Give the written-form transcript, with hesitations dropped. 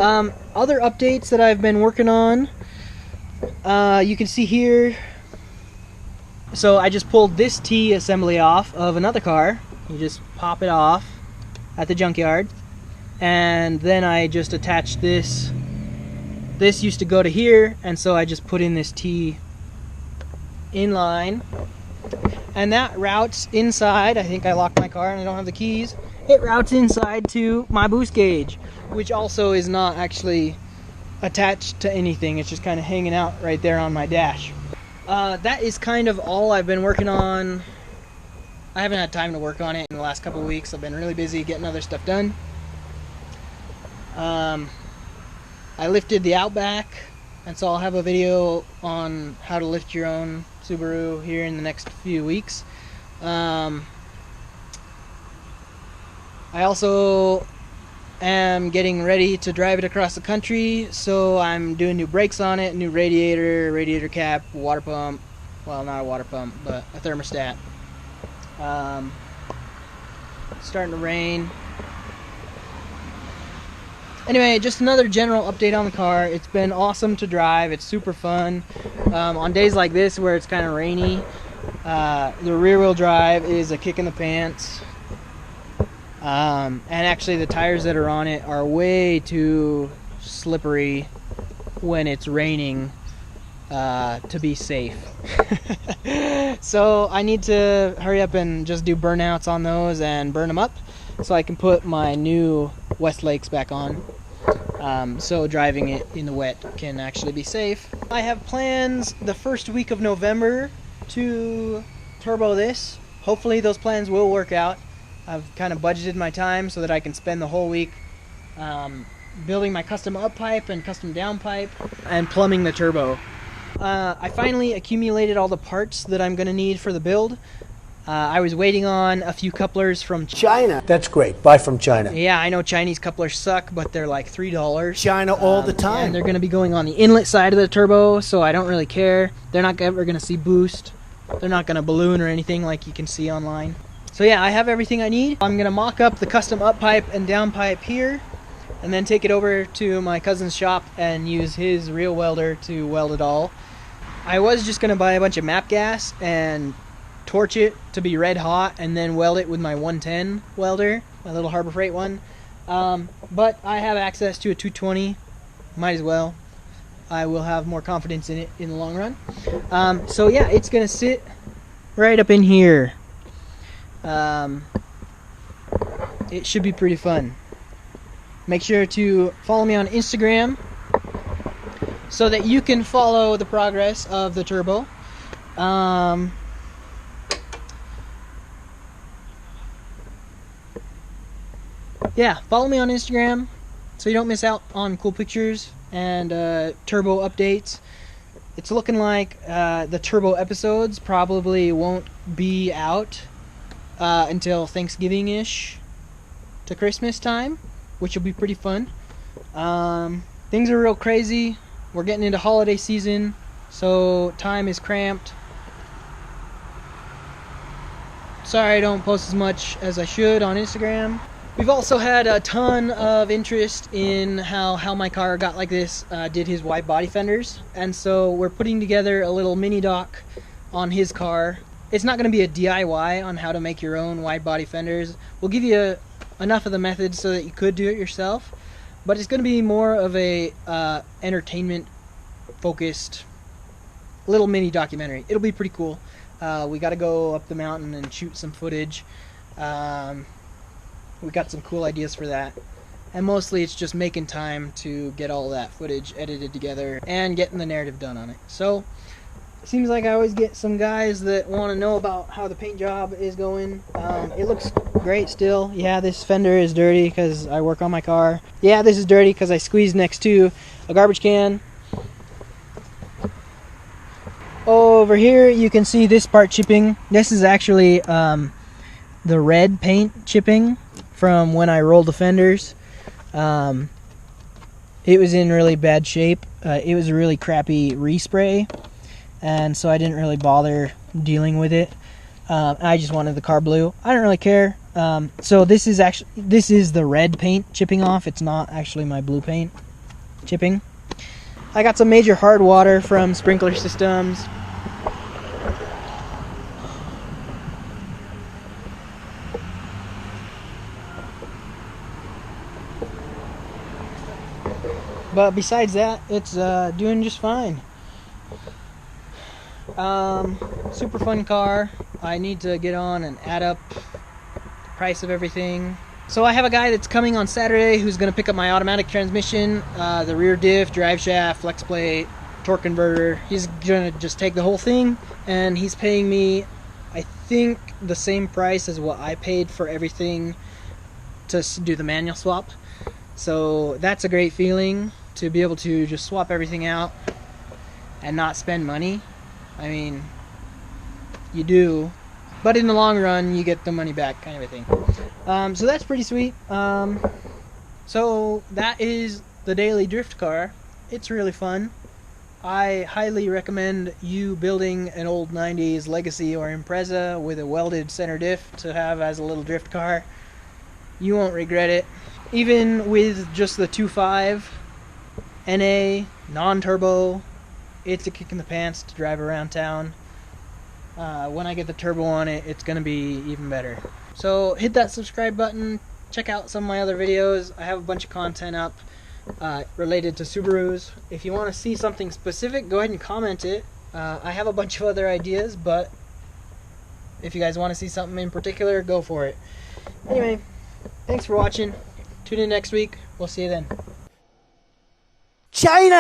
Other updates that I've been working on, you can see here. So I just pulled this T assembly off of another car. You just pop it off at the junkyard, and then I just attached this. This used to go to here, and so I just put in this T in line, and that routes inside. I think I locked my car and I don't have the keys. It routes inside to my boost gauge, which also is not actually attached to anything. It's just kind of hanging out right there on my dash. That is kind of all I've been working on. I haven't had time to work on it in the last couple of weeks. I've been really busy getting other stuff done. I lifted the Outback, and so I'll have a video on how to lift your own Subaru here in the next few weeks. I also am getting ready to drive it across the country, so I'm doing new brakes on it, new radiator cap, water pump. Well, not a water pump, but a thermostat. Starting to rain. Anyway, just another general update on the car. It's been awesome to drive. It's super fun. On days like this where it's kind of rainy, the rear wheel drive is a kick in the pants. And actually the tires that are on it are way too slippery when it's raining to be safe. So I need to hurry up and just do burnouts on those and burn them up so I can put my new Westlakes back on. So driving it in the wet can actually be safe. I have plans the first week of November to turbo this. Hopefully those plans will work out. I've kind of budgeted my time so that I can spend the whole week building my custom up pipe and custom down pipe and plumbing the turbo. I finally accumulated all the parts that I'm going to need for the build. I was waiting on a few couplers from China. That's great. Buy from China. Yeah, I know Chinese couplers suck, but they're like $3. China all the time. And they're going to be going on the inlet side of the turbo, so I don't really care. They're not ever going to see boost. They're not going to balloon or anything like you can see online. So yeah, I have everything I need. I'm going to mock up the custom up pipe and down pipe here, and then take it over to my cousin's shop and use his real welder to weld it all. I was just going to buy a bunch of MAP gas and torch it to be red hot and then weld it with my 110 welder, my little Harbor Freight one. But I have access to a 220, might as well. I will have more confidence in it in the long run. So yeah, it's going to sit right up in here. It should be pretty fun. Make sure to follow me on Instagram so that you can follow the progress of the turbo. Yeah, follow me on Instagram so you don't miss out on cool pictures and turbo updates. It's looking like the turbo episodes probably won't be out until Thanksgiving-ish to Christmas time, which will be pretty fun. Things are real crazy. We're getting into holiday season, so time is cramped. Sorry I don't post as much as I should on Instagram. We've also had a ton of interest in how my car got like this, did his wide body fenders, and so we're putting together a little mini doc on his car. It's not going to be a DIY on how to make your own wide body fenders. We'll give you enough of the methods so that you could do it yourself, but it's going to be more of a entertainment focused little mini documentary. It'll be pretty cool. We got to go up the mountain and shoot some footage. We got some cool ideas for that, and mostly it's just making time to get all that footage edited together and getting the narrative done on it. So it seems like I always get some guys that want to know about how the paint job is going. It looks great still. Yeah, this fender is dirty because I work on my car. Yeah, this is dirty because I squeezed next to a garbage can. Over here you can see this part chipping. This is actually the red paint chipping from when I rolled the fenders. It was in really bad shape. It was a really crappy respray, and so I didn't really bother dealing with it. I just wanted the car blue. I don't really care. So this is the red paint chipping off. It's not actually my blue paint. chipping. I got some major hard water from sprinkler systems. But besides that, it's doing just fine. Super fun car. I need to get on and add up the price of everything. So I have a guy that's coming on Saturday who's going to pick up my automatic transmission, the rear diff, drive shaft, flex plate, torque converter. He's going to just take the whole thing, and he's paying me, I think, the same price as what I paid for everything to do the manual swap. So that's a great feeling, to be able to just swap everything out and not spend money. I mean, you do, but in the long run you get the money back, kind of a thing. So that's pretty sweet. So that is the daily drift car. It's really fun. I highly recommend you building an old 90s Legacy or Impreza with a welded center diff to have as a little drift car. You won't regret it. Even with just the 2.5 NA non-turbo, it's a kick in the pants to drive around town. When I get the turbo on it, it's going to be even better. So hit that subscribe button. Check out some of my other videos. I have a bunch of content up related to Subarus. If you want to see something specific, go ahead and comment it. I have a bunch of other ideas, but if you guys want to see something in particular, go for it. Anyway, thanks for watching. Tune in next week. We'll see you then. China!